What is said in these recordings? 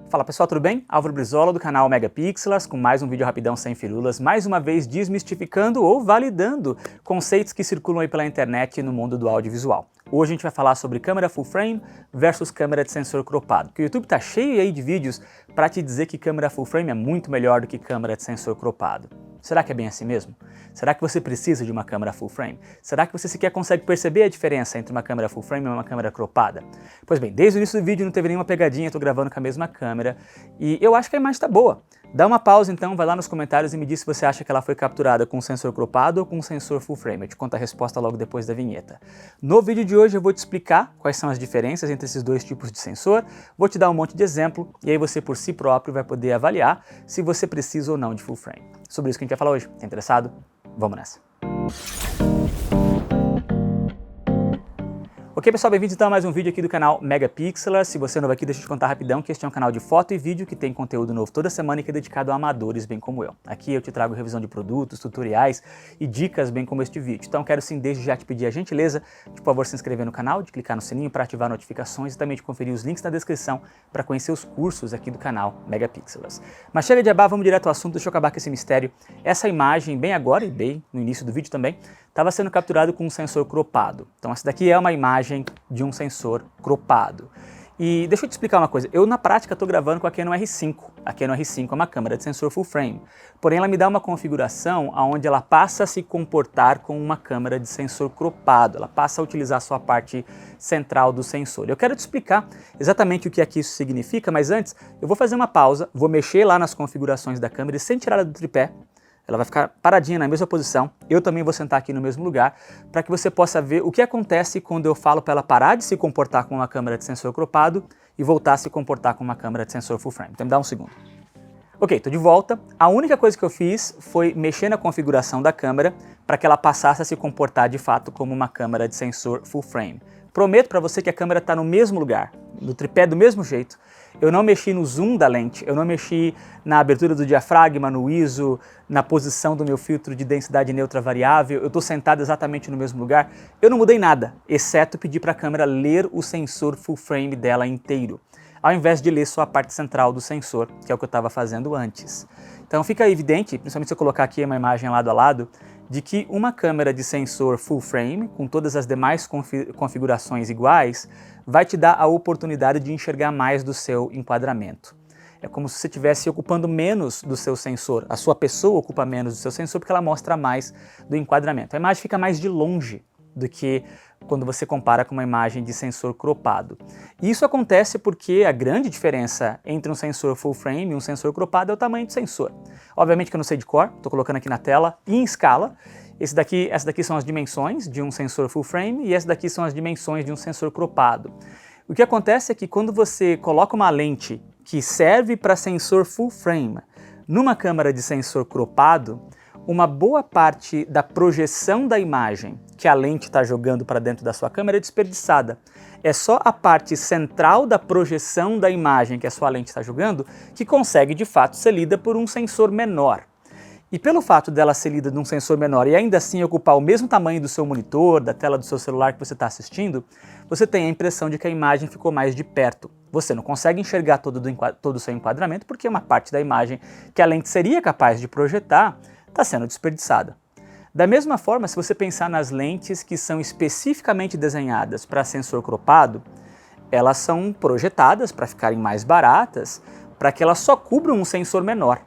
Fala pessoal, tudo bem? Álvaro Brizola do canal Megapixelars com mais um vídeo rapidão sem firulas, mais uma vez desmistificando ou validando conceitos que circulam aí pela internet no mundo do audiovisual. Hoje a gente vai falar sobre câmera full frame versus câmera de sensor cropado, que o YouTube tá cheio aí de vídeos para te dizer que câmera full frame é muito melhor do que câmera de sensor cropado. Será que é bem assim mesmo? Será que você precisa de uma câmera full frame? Será que você sequer consegue perceber a diferença entre uma câmera full frame e uma câmera cropada? Pois bem, desde o início do vídeo não teve nenhuma pegadinha, estou gravando com a mesma câmera e eu acho que a imagem está boa. Dá uma pausa então, vai lá nos comentários e me diz se você acha que ela foi capturada com sensor cropado ou com sensor full frame. Eu te conto a resposta logo depois da vinheta. No vídeo de hoje eu vou te explicar quais são as diferenças entre esses dois tipos de sensor, vou te dar um monte de exemplo e aí você por si próprio vai poder avaliar se você precisa ou não de full frame. Sobre isso que a gente vai falar hoje. Tá interessado? Vamos nessa! Ok pessoal, bem-vindos então a mais um vídeo aqui do canal Megapixelars. Se você é novo aqui, deixa eu te contar rapidão que este é um canal de foto e vídeo que tem conteúdo novo toda semana e que é dedicado a amadores bem como eu. Aqui eu te trago revisão de produtos, tutoriais e dicas bem como este vídeo. Então quero sim desde já te pedir a gentileza de por favor se inscrever no canal, de clicar no sininho para ativar notificações e também de conferir os links na descrição para conhecer os cursos aqui do canal Megapixelars. Mas chega de abá, vamos direto ao assunto, deixa eu acabar com esse mistério. Essa imagem bem agora e bem no início do vídeo também, estava sendo capturado com um sensor cropado. Então essa daqui é uma imagem de um sensor cropado. E deixa eu te explicar uma coisa, eu na prática estou gravando com a Canon R5. A Canon R5 é uma câmera de sensor full frame, porém ela me dá uma configuração onde ela passa a se comportar como uma câmera de sensor cropado, ela passa a utilizar só a parte central do sensor. Eu quero te explicar exatamente o que aqui isso significa, mas antes eu vou fazer uma pausa, vou mexer lá nas configurações da câmera e sem tirá-la do tripé, ela vai ficar paradinha na mesma posição, eu também vou sentar aqui no mesmo lugar, para que você possa ver o que acontece quando eu falo para ela parar de se comportar com uma câmera de sensor cropado e voltar a se comportar com uma câmera de sensor full frame. Então me dá um segundo. Ok, estou de volta. A única coisa que eu fiz foi mexer na configuração da câmera para que ela passasse a se comportar de fato como uma câmera de sensor full frame. Prometo para você que a câmera está no mesmo lugar, no tripé do mesmo jeito. Eu não mexi no zoom da lente, eu não mexi na abertura do diafragma, no ISO, na posição do meu filtro de densidade neutra variável, eu estou sentado exatamente no mesmo lugar. Eu não mudei nada, exceto pedir para a câmera ler o sensor full frame dela inteiro, ao invés de ler só a parte central do sensor, que é o que eu estava fazendo antes. Então fica evidente, principalmente se eu colocar aqui uma imagem lado a lado, de que uma câmera de sensor full frame, com todas as demais configurações iguais, vai te dar a oportunidade de enxergar mais do seu enquadramento. É como se você estivesse ocupando menos do seu sensor, a sua pessoa ocupa menos do seu sensor porque ela mostra mais do enquadramento. A imagem fica mais de longe do que quando você compara com uma imagem de sensor cropado. E isso acontece porque a grande diferença entre um sensor full frame e um sensor cropado é o tamanho do sensor. Obviamente que eu não sei de cor, estou colocando aqui na tela e em escala. Essa daqui são as dimensões de um sensor full frame e essa daqui são as dimensões de um sensor cropado. O que acontece é que quando você coloca uma lente que serve para sensor full frame numa câmera de sensor cropado, uma boa parte da projeção da imagem que a lente está jogando para dentro da sua câmera é desperdiçada. É só a parte central da projeção da imagem que a sua lente está jogando que consegue de fato ser lida por um sensor menor. E pelo fato dela ser lida de um sensor menor e ainda assim ocupar o mesmo tamanho do seu monitor, da tela do seu celular que você está assistindo, você tem a impressão de que a imagem ficou mais de perto. Você não consegue enxergar todo o seu enquadramento porque uma parte da imagem que a lente seria capaz de projetar está sendo desperdiçada. Da mesma forma, se você pensar nas lentes que são especificamente desenhadas para sensor cropado, elas são projetadas para ficarem mais baratas, para que elas só cubram um sensor menor.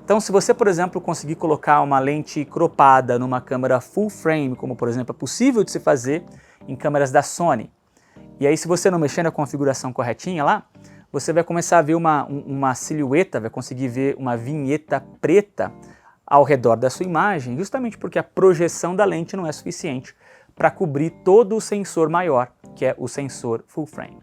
Então, se você, por exemplo, conseguir colocar uma lente cropada numa câmera full frame, como por exemplo é possível de se fazer em câmeras da Sony, e aí se você não mexer na configuração corretinha lá, você vai começar a ver uma silhueta, vai conseguir ver uma vinheta preta ao redor da sua imagem, justamente porque a projeção da lente não é suficiente para cobrir todo o sensor maior, que é o sensor full frame.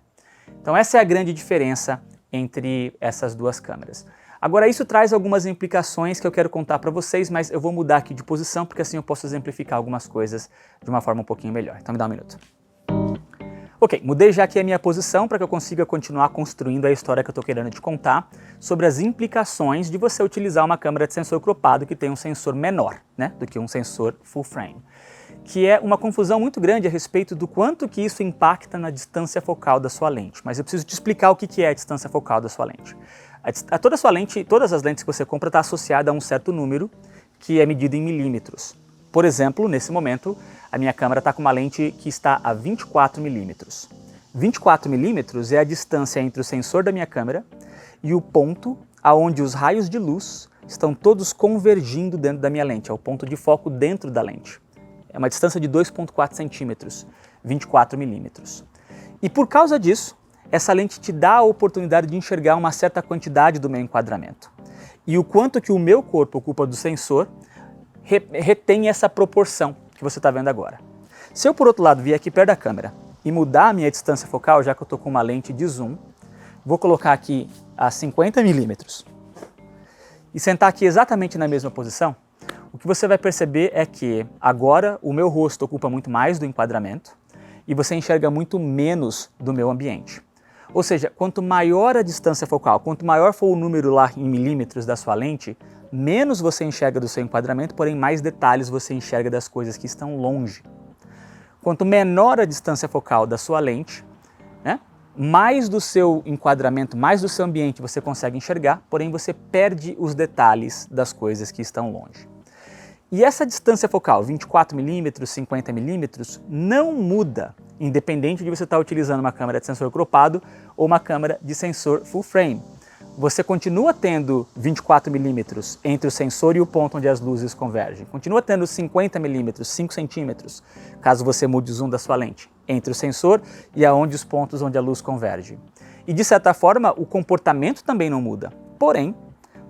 Então essa é a grande diferença entre essas duas câmeras. Agora isso traz algumas implicações que eu quero contar para vocês, mas eu vou mudar aqui de posição porque assim eu posso exemplificar algumas coisas de uma forma um pouquinho melhor. Então me dá um minuto. Ok, mudei já aqui a minha posição para que eu consiga continuar construindo a história que eu estou querendo te contar sobre as implicações de você utilizar uma câmera de sensor cropado que tem um sensor menor, né, do que um sensor full frame. que é uma confusão muito grande a respeito do quanto que isso impacta na distância focal da sua lente. Mas eu preciso te explicar o que é a distância focal da sua lente. Todas as lentes que você compra está associada a um certo número que é medido em milímetros. Por exemplo, nesse momento, a minha câmera está com uma lente que está a 24 milímetros. 24 milímetros é a distância entre o sensor da minha câmera e o ponto aonde os raios de luz estão todos convergindo dentro da minha lente, é o ponto de foco dentro da lente. É uma distância de 2,4 centímetros, 24 milímetros. E por causa disso, essa lente te dá a oportunidade de enxergar uma certa quantidade do meu enquadramento. E o quanto que o meu corpo ocupa do sensor retém essa proporção que você está vendo agora. Se eu, por outro lado, vier aqui perto da câmera e mudar a minha distância focal, já que eu estou com uma lente de zoom, vou colocar aqui a 50 milímetros e sentar aqui exatamente na mesma posição, o que você vai perceber é que agora o meu rosto ocupa muito mais do enquadramento e você enxerga muito menos do meu ambiente. Ou seja, quanto maior a distância focal, quanto maior for o número lá em milímetros da sua lente, menos você enxerga do seu enquadramento, porém mais detalhes você enxerga das coisas que estão longe. Quanto menor a distância focal da sua lente, né, mais do seu enquadramento, mais do seu ambiente você consegue enxergar, porém você perde os detalhes das coisas que estão longe. E essa distância focal, 24 milímetros, 50 milímetros, não muda, independente de você estar utilizando uma câmera de sensor cropado ou uma câmera de sensor full frame. Você continua tendo 24 milímetros entre o sensor e o ponto onde as luzes convergem. Continua tendo 50 milímetros, 5 centímetros, caso você mude o zoom da sua lente, entre o sensor e aonde os pontos onde a luz converge. E de certa forma, o comportamento também não muda. Porém,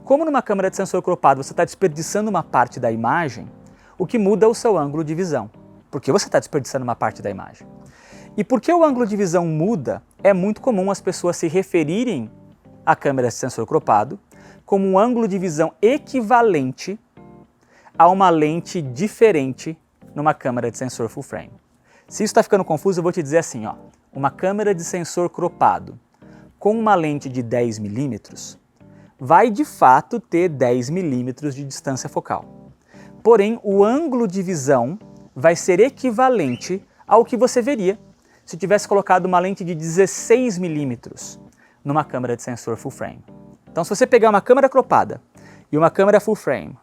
como numa câmera de sensor cropado você está desperdiçando uma parte da imagem, o que muda é o seu ângulo de visão, porque você está desperdiçando uma parte da imagem. E porque o ângulo de visão muda, é muito comum as pessoas se referirem à câmera de sensor cropado como um ângulo de visão equivalente a uma lente diferente numa câmera de sensor full frame. Se isso está ficando confuso, eu vou te dizer assim, ó, uma câmera de sensor cropado com uma lente de 10 milímetros vai de fato ter 10 milímetros de distância focal. Porém, o ângulo de visão vai ser equivalente ao que você veria se tivesse colocado uma lente de 16 milímetros numa câmera de sensor full frame. Então, se você pegar uma câmera cropada e uma câmera full frame,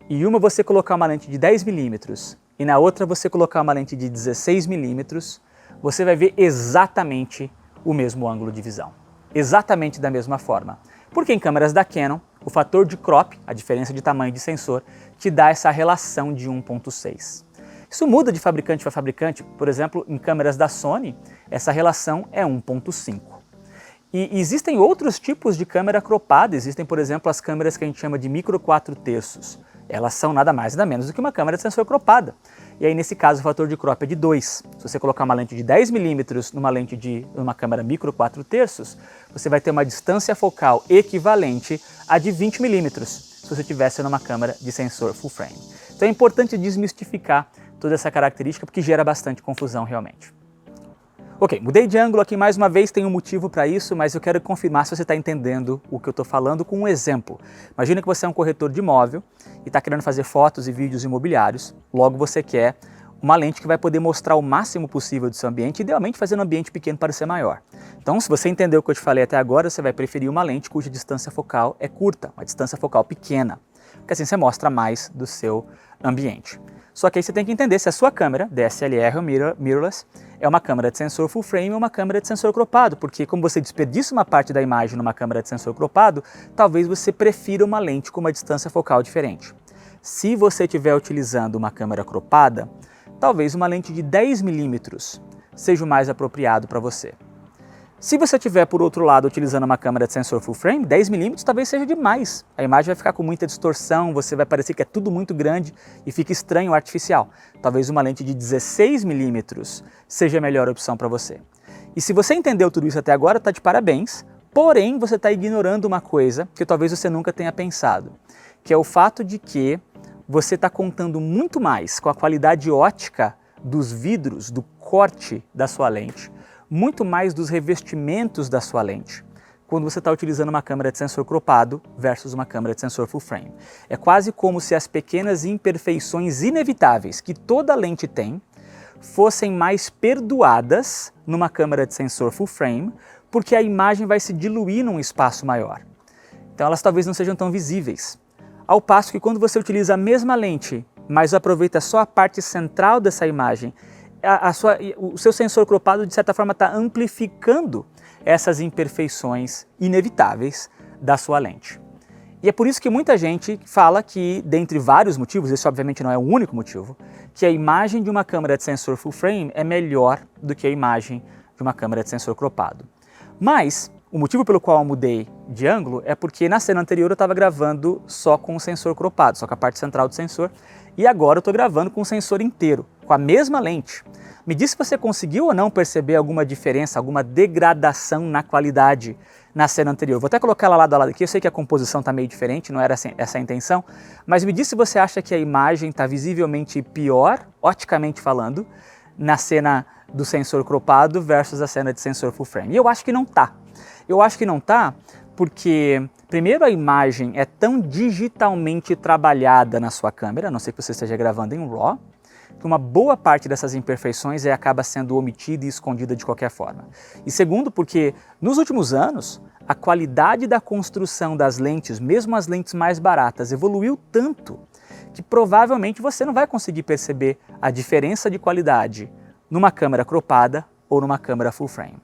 e uma você colocar uma lente de 10 milímetros e na outra você colocar uma lente de 16 milímetros, você vai ver exatamente o mesmo ângulo de visão. Exatamente da mesma forma. Porque em câmeras da Canon, o fator de crop, a diferença de tamanho de sensor, te dá essa relação de 1.6. Isso muda de fabricante para fabricante, por exemplo, em câmeras da Sony, essa relação é 1.5. E existem outros tipos de câmera cropada, existem, por exemplo, as câmeras que a gente chama de micro 4/3. Elas são nada mais nada menos do que uma câmera de sensor cropada. E aí, nesse caso, o fator de crop é de 2. Se você colocar uma lente de 10 milímetros numa câmera micro 4/3, você vai ter uma distância focal equivalente a de 20 milímetros, se você tivesse numa câmera de sensor full frame. Então é importante desmistificar toda essa característica, porque gera bastante confusão realmente. Ok, mudei de ângulo aqui mais uma vez, tem um motivo para isso, mas eu quero confirmar se você está entendendo o que eu estou falando com um exemplo. Imagina que você é um corretor de imóvel e está querendo fazer fotos e vídeos imobiliários, logo você quer uma lente que vai poder mostrar o máximo possível do seu ambiente, idealmente fazendo um ambiente pequeno parecer maior. Então, se você entendeu o que eu te falei até agora, você vai preferir uma lente cuja distância focal é curta, uma distância focal pequena, porque assim você mostra mais do seu ambiente. Só que aí você tem que entender se a sua câmera, DSLR ou mirrorless, é uma câmera de sensor full frame ou uma câmera de sensor cropado, porque como você desperdiça uma parte da imagem numa câmera de sensor cropado, talvez você prefira uma lente com uma distância focal diferente. Se você estiver utilizando uma câmera cropada, talvez uma lente de 10 milímetros seja o mais apropriado para você. Se você estiver, por outro lado, utilizando uma câmera de sensor full frame, 10 milímetros talvez seja demais. A imagem vai ficar com muita distorção, você vai parecer que é tudo muito grande e fica estranho, artificial. Talvez uma lente de 16 milímetros seja a melhor opção para você. E se você entendeu tudo isso até agora, está de parabéns, porém você está ignorando uma coisa que talvez você nunca tenha pensado, que é o fato de que você está contando muito mais com a qualidade ótica dos vidros, do corte da sua lente, muito mais dos revestimentos da sua lente, quando você está utilizando uma câmera de sensor cropado versus uma câmera de sensor full frame. É quase como se as pequenas imperfeições inevitáveis que toda lente tem fossem mais perdoadas numa câmera de sensor full frame, porque a imagem vai se diluir num espaço maior. Então elas talvez não sejam tão visíveis. Ao passo que quando você utiliza a mesma lente, mas aproveita só a parte central dessa imagem, o seu sensor cropado de certa forma está amplificando essas imperfeições inevitáveis da sua lente. E é por isso que muita gente fala que, dentre vários motivos, esse obviamente não é o único motivo, que a imagem de uma câmera de sensor full frame é melhor do que a imagem de uma câmera de sensor cropado. Mas o motivo pelo qual eu mudei de ângulo é porque na cena anterior eu estava gravando só com o sensor cropado, só com a parte central do sensor, e agora eu estou gravando com o sensor inteiro, com a mesma lente. Me diz se você conseguiu ou não perceber alguma diferença, alguma degradação na qualidade na cena anterior. Vou até colocar ela lado a lado aqui, eu sei que a composição está meio diferente, não era essa a intenção, mas me diz se você acha que a imagem está visivelmente pior, oticamente falando, na cena do sensor cropado versus a cena de sensor full frame. E eu acho que não está. Eu acho que não está porque, primeiro, a imagem é tão digitalmente trabalhada na sua câmera, a não ser que você esteja gravando em RAW, que uma boa parte dessas imperfeições acaba sendo omitida e escondida de qualquer forma. E segundo, porque nos últimos anos, a qualidade da construção das lentes, mesmo as lentes mais baratas, evoluiu tanto que provavelmente você não vai conseguir perceber a diferença de qualidade numa câmera cropada ou numa câmera full frame.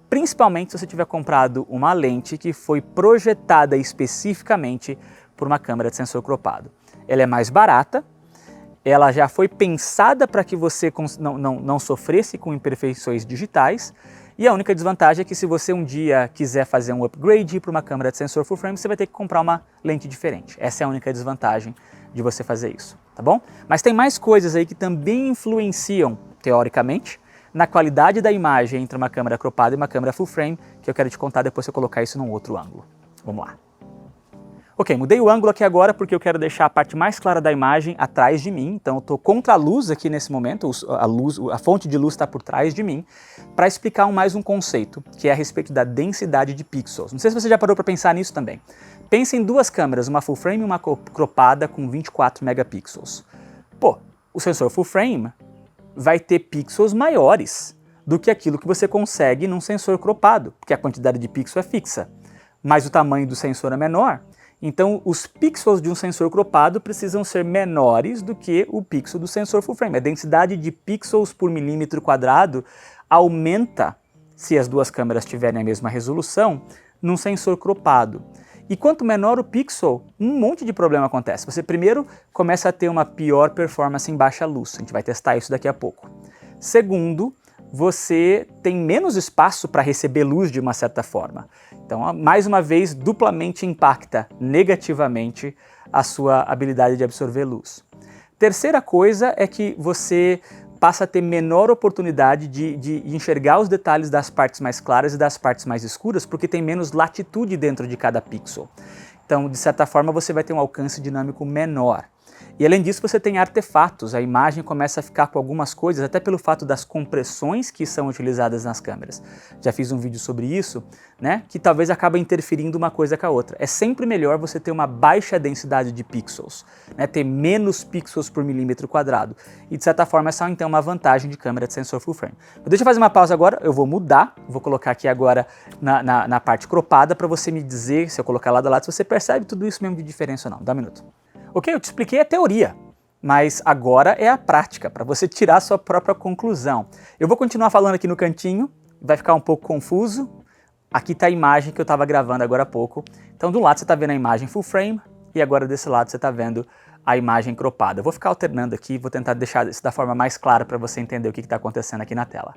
Principalmente se você tiver comprado uma lente que foi projetada especificamente por uma câmera de sensor cropado. Ela é mais barata, ela já foi pensada para que você não sofresse com imperfeições digitais, e a única desvantagem é que se você um dia quiser fazer um upgrade para uma câmera de sensor full frame, você vai ter que comprar uma lente diferente. Essa é a única desvantagem de você fazer isso, tá bom? Mas tem mais coisas aí que também influenciam, teoricamente, na qualidade da imagem entre uma câmera cropada e uma câmera full frame, que eu quero te contar depois se eu colocar isso num outro ângulo. Vamos lá. Ok, mudei o ângulo aqui agora porque eu quero deixar a parte mais clara da imagem atrás de mim, então eu estou contra a luz aqui nesse momento, a fonte de luz está por trás de mim, para explicar mais um conceito, que é a respeito da densidade de pixels. Não sei se você já parou para pensar nisso também. Pense em duas câmeras, uma full frame e uma cropada com 24 megapixels. Pô, o sensor full frame vai ter pixels maiores do que aquilo que você consegue num sensor cropado, porque a quantidade de pixels é fixa, mas o tamanho do sensor é menor. Então, os pixels de um sensor cropado precisam ser menores do que o pixel do sensor full frame. A densidade de pixels por milímetro quadrado aumenta se as duas câmeras tiverem a mesma resolução num sensor cropado. E quanto menor o pixel, um monte de problema acontece. Você primeiro começa a ter uma pior performance em baixa luz. A gente vai testar isso daqui a pouco. Segundo, você tem menos espaço para receber luz de uma certa forma. Então, mais uma vez, duplamente impacta negativamente a sua habilidade de absorver luz. Terceira coisa é que você passa a ter menor oportunidade de enxergar os detalhes das partes mais claras e das partes mais escuras, porque tem menos latitude dentro de cada pixel. Então, de certa forma, você vai ter um alcance dinâmico menor. E além disso, você tem artefatos, a imagem começa a ficar com algumas coisas, até pelo fato das compressões que são utilizadas nas câmeras. Já fiz um vídeo sobre isso, né, que talvez acabe interferindo uma coisa com a outra. É sempre melhor você ter uma baixa densidade de pixels, né, ter menos pixels por milímetro quadrado. E de certa forma essa então é uma vantagem de câmera de sensor full frame. Mas deixa eu fazer uma pausa agora, eu vou mudar, vou colocar aqui agora na parte cropada para você me dizer, se eu colocar lado a lado, se você percebe tudo isso mesmo de diferença ou não. Dá um minuto. Ok, eu te expliquei a teoria, mas agora é a prática, para você tirar a sua própria conclusão. Eu vou continuar falando aqui no cantinho, vai ficar um pouco confuso. Aqui está a imagem que eu estava gravando agora há pouco. Então, do lado você está vendo a imagem full frame e agora desse lado você está vendo a imagem cropada. Eu vou ficar alternando aqui, vou tentar deixar isso da forma mais clara para você entender o que está acontecendo aqui na tela.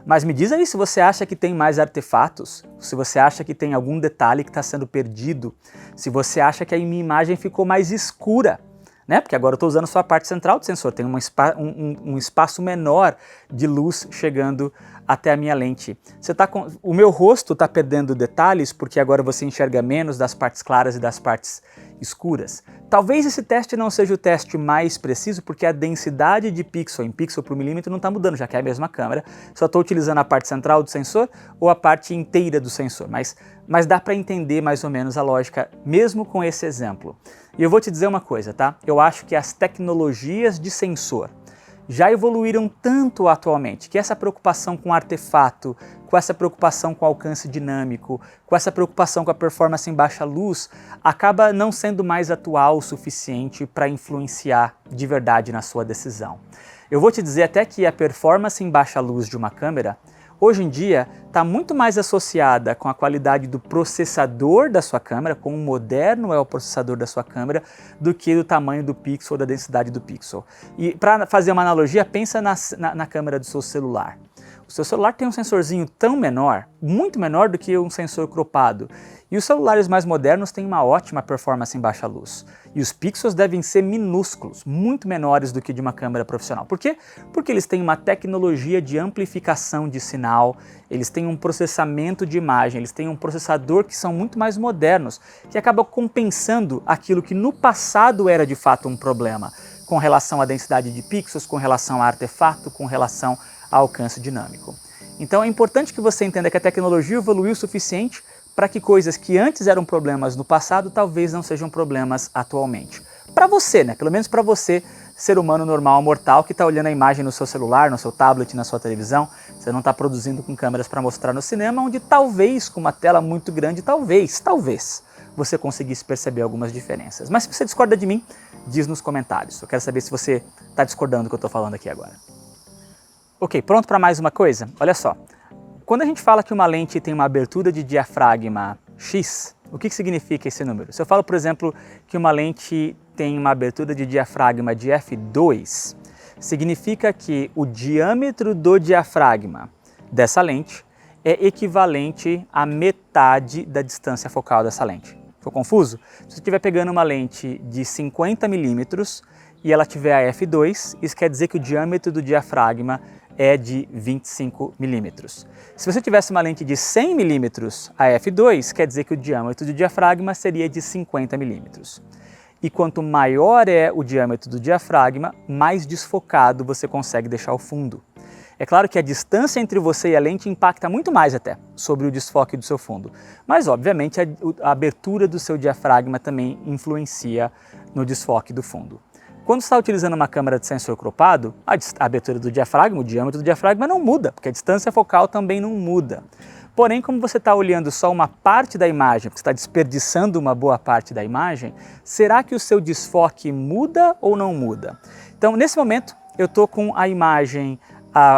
Mas me diz aí se você acha que tem mais artefatos, se você acha que tem algum detalhe que está sendo perdido, se você acha que a minha imagem ficou mais escura, né? Porque agora eu estou usando só a parte central do sensor, tem um espaço menor de luz chegando até a minha lente. O meu rosto está perdendo detalhes porque agora você enxerga menos das partes claras e das partes escuras. Talvez esse teste não seja o teste mais preciso porque a densidade de pixel em pixel por milímetro não está mudando, já que é a mesma câmera. Só estou utilizando a parte central do sensor ou a parte inteira do sensor, mas dá para entender mais ou menos a lógica mesmo com esse exemplo. E eu vou te dizer uma coisa, tá? Eu acho que as tecnologias de sensor já evoluíram tanto atualmente que essa preocupação com artefato, com essa preocupação com alcance dinâmico, com essa preocupação com a performance em baixa luz, acaba não sendo mais atual o suficiente para influenciar de verdade na sua decisão. Eu vou te dizer até que a performance em baixa luz de uma câmera hoje em dia está muito mais associada com a qualidade do processador da sua câmera, quão moderno é o processador da sua câmera, do que do tamanho do pixel ou da densidade do pixel. E para fazer uma analogia, pensa na câmera do seu celular. O seu celular tem um sensorzinho tão menor, muito menor do que um sensor cropado. E os celulares mais modernos têm uma ótima performance em baixa luz. E os pixels devem ser minúsculos, muito menores do que de uma câmera profissional. Por quê? Porque eles têm uma tecnologia de amplificação de sinal, eles têm um processamento de imagem, eles têm um processador que são muito mais modernos, que acaba compensando aquilo que no passado era de fato um problema, com relação à densidade de pixels, com relação a artefato, com relação ao alcance dinâmico. Então é importante que você entenda que a tecnologia evoluiu o suficiente para que coisas que antes eram problemas no passado talvez não sejam problemas atualmente. Para você, né? Pelo menos para você, ser humano normal, mortal, que está olhando a imagem no seu celular, no seu tablet, na sua televisão, você não está produzindo com câmeras para mostrar no cinema, onde talvez, com uma tela muito grande, talvez, você conseguisse perceber algumas diferenças. Mas se você discorda de mim, diz nos comentários. Eu quero saber se você está discordando do que eu estou falando aqui agora. Ok, pronto para mais uma coisa? Olha só. Quando a gente fala que uma lente tem uma abertura de diafragma X, o que significa esse número? Se eu falo, por exemplo, que uma lente tem uma abertura de diafragma de f2, significa que o diâmetro do diafragma dessa lente é equivalente à metade da distância focal dessa lente. Ficou confuso? Se você estiver pegando uma lente de 50 milímetros e ela tiver a f2, isso quer dizer que o diâmetro do diafragma é de 25 milímetros. Se você tivesse uma lente de 100 milímetros a f2, quer dizer que o diâmetro do diafragma seria de 50 milímetros. E quanto maior é o diâmetro do diafragma, mais desfocado você consegue deixar o fundo. É claro que a distância entre você e a lente impacta muito mais até sobre o desfoque do seu fundo, mas obviamente a abertura do seu diafragma também influencia no desfoque do fundo. Quando você está utilizando uma câmera de sensor cropado, a abertura do diafragma, o diâmetro do diafragma não muda, porque a distância focal também não muda. Porém, como você está olhando só uma parte da imagem, porque você está desperdiçando uma boa parte da imagem, será que o seu desfoque muda ou não muda? Então, nesse momento, eu estou com a imagem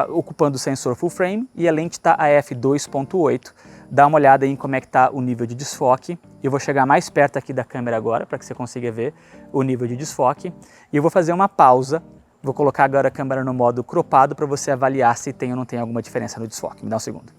ocupando o sensor full frame e a lente está a f2.8. Dá uma olhada em como é que está o nível de desfoque. Eu vou chegar mais perto aqui da câmera agora, para que você consiga ver o nível de desfoque. E eu vou fazer uma pausa, vou colocar agora a câmera no modo cropado para você avaliar se tem ou não tem alguma diferença no desfoque. Me dá um segundo.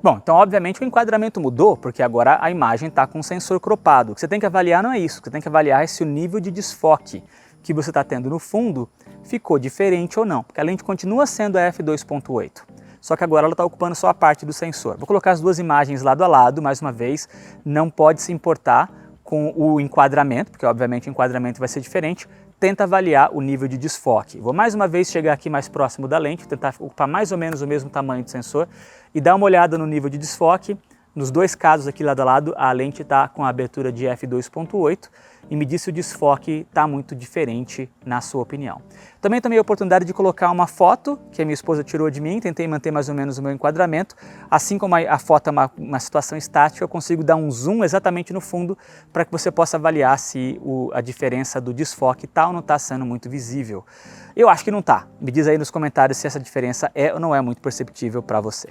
Bom, então obviamente o enquadramento mudou, porque agora a imagem está com o sensor cropado. O que você tem que avaliar não é isso, o que você tem que avaliar é se o nível de desfoque que você está tendo no fundo ficou diferente ou não, porque a lente continua sendo a f2.8. Só que agora ela está ocupando só a parte do sensor. Vou colocar as duas imagens lado a lado, mais uma vez, não pode se importar com o enquadramento, porque obviamente o enquadramento vai ser diferente. Tenta avaliar o nível de desfoque. Vou mais uma vez chegar aqui mais próximo da lente, tentar ocupar mais ou menos o mesmo tamanho do sensor e dar uma olhada no nível de desfoque. Nos dois casos aqui lado a lado, a lente está com a abertura de f2.8 e me diz se o desfoque está muito diferente na sua opinião. Também tomei a oportunidade de colocar uma foto que a minha esposa tirou de mim, tentei manter mais ou menos o meu enquadramento. Assim como a foto é uma situação estática, eu consigo dar um zoom exatamente no fundo para que você possa avaliar se a diferença do desfoque está ou não está sendo muito visível. Eu acho que não está. Me diz aí nos comentários se essa diferença é ou não é muito perceptível para você.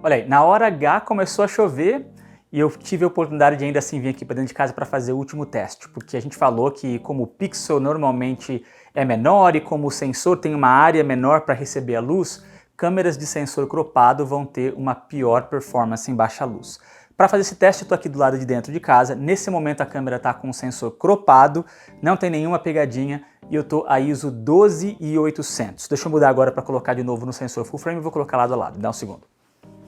Olha aí, na hora H começou a chover e eu tive a oportunidade de ainda assim vir aqui para dentro de casa para fazer o último teste, porque a gente falou que como o pixel normalmente é menor e como o sensor tem uma área menor para receber a luz, câmeras de sensor cropado vão ter uma pior performance em baixa luz. Para fazer esse teste, eu estou aqui do lado de dentro de casa. Nesse momento a câmera está com o sensor cropado, não tem nenhuma pegadinha e eu tô a ISO 12800. Deixa eu mudar agora para colocar de novo no sensor full frame e vou colocar lado a lado, me dá um segundo.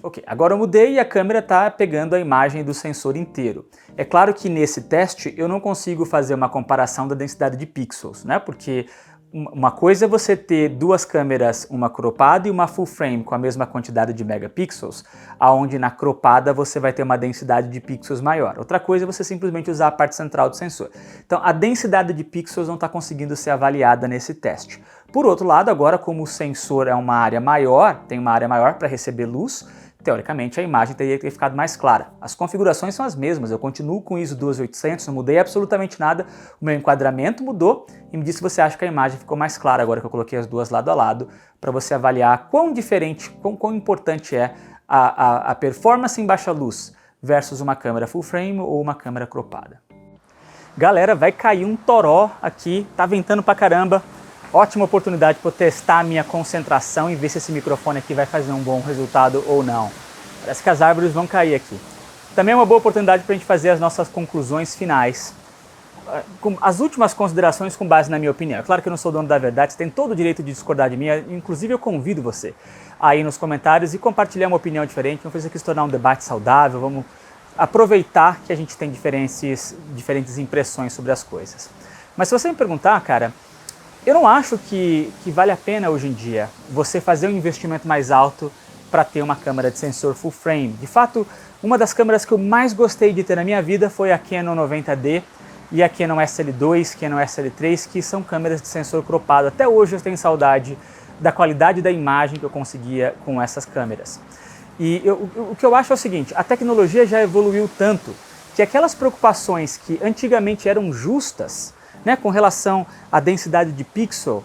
Ok, agora eu mudei e a câmera está pegando a imagem do sensor inteiro. É claro que nesse teste eu não consigo fazer uma comparação da densidade de pixels, né? Porque uma coisa é você ter duas câmeras, uma cropada e uma full frame com a mesma quantidade de megapixels, aonde na cropada você vai ter uma densidade de pixels maior. Outra coisa é você simplesmente usar a parte central do sensor. Então a densidade de pixels não está conseguindo ser avaliada nesse teste. Por outro lado, agora como o sensor é uma área maior, tem uma área maior para receber luz, teoricamente a imagem teria que ter ficado mais clara. As configurações são as mesmas, eu continuo com ISO 12800, não mudei absolutamente nada, o meu enquadramento mudou e me diz se você acha que a imagem ficou mais clara agora que eu coloquei as duas lado a lado, para você avaliar quão diferente, quão importante é a performance em baixa luz versus uma câmera full frame ou uma câmera cropada. Galera, vai cair um toró aqui, tá ventando pra caramba. Ótima oportunidade para eu testar a minha concentração e ver se esse microfone aqui vai fazer um bom resultado ou não. Parece que as árvores vão cair aqui. Também é uma boa oportunidade para a gente fazer as nossas conclusões finais. As últimas considerações com base na minha opinião. É claro que eu não sou dono da verdade, você tem todo o direito de discordar de mim, inclusive eu convido você aí nos comentários e compartilhar uma opinião diferente. Vamos fazer aqui se tornar um debate saudável, vamos aproveitar que a gente tem diferentes impressões sobre as coisas. Mas se você me perguntar, cara, eu não acho que vale a pena hoje em dia você fazer um investimento mais alto para ter uma câmera de sensor full frame. De fato, uma das câmeras que eu mais gostei de ter na minha vida foi a Canon 90D e a Canon SL2, Canon SL3, que são câmeras de sensor cropado. Até hoje eu tenho saudade da qualidade da imagem que eu conseguia com essas câmeras. E o que eu acho é o seguinte, a tecnologia já evoluiu tanto que aquelas preocupações que antigamente eram justas, né, com relação à densidade de pixel,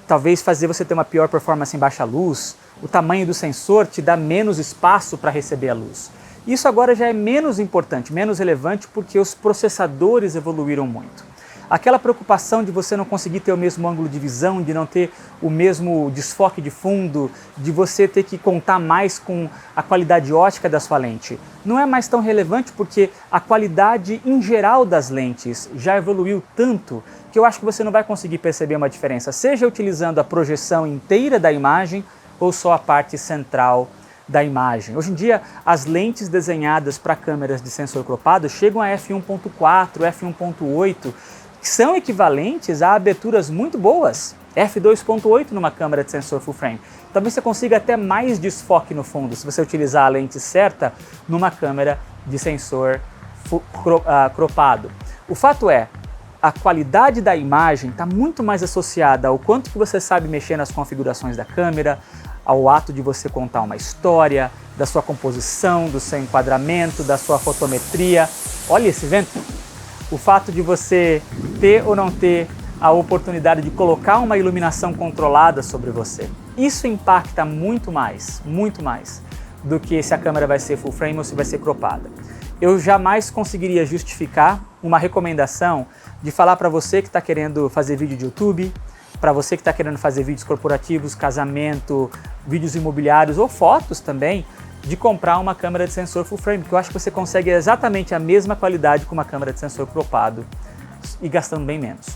talvez fazer você ter uma pior performance em baixa luz, o tamanho do sensor te dá menos espaço para receber a luz. Isso agora já é menos importante, menos relevante porque os processadores evoluíram muito. Aquela preocupação de você não conseguir ter o mesmo ângulo de visão, de não ter o mesmo desfoque de fundo, de você ter que contar mais com a qualidade ótica da sua lente, não é mais tão relevante porque a qualidade em geral das lentes já evoluiu tanto que eu acho que você não vai conseguir perceber uma diferença, seja utilizando a projeção inteira da imagem ou só a parte central da imagem. Hoje em dia, as lentes desenhadas para câmeras de sensor cropado chegam a f1.4, f1.8, que são equivalentes a aberturas muito boas, f2.8 numa câmera de sensor full frame. Talvez você consiga até mais desfoque no fundo, se você utilizar a lente certa numa câmera de sensor cropado. O fato é, a qualidade da imagem está muito mais associada ao quanto que você sabe mexer nas configurações da câmera, ao ato de você contar uma história, da sua composição, do seu enquadramento, da sua fotometria. Olha esse vento! O fato de você ter ou não ter a oportunidade de colocar uma iluminação controlada sobre você. Isso impacta muito mais do que se a câmera vai ser full frame ou se vai ser cropada. Eu jamais conseguiria justificar uma recomendação de falar para você que está querendo fazer vídeo de YouTube, para você que está querendo fazer vídeos corporativos, casamento, vídeos imobiliários ou fotos também, de comprar uma câmera de sensor full frame, que eu acho que você consegue exatamente a mesma qualidade com uma câmera de sensor cropado e gastando bem menos.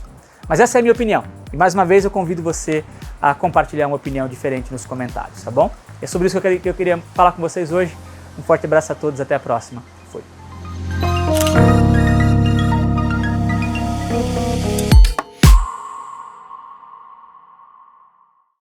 Mas essa é a minha opinião. E mais uma vez eu convido você a compartilhar uma opinião diferente nos comentários, tá bom? É sobre isso que eu queria falar com vocês hoje. Um forte abraço a todos, até a próxima.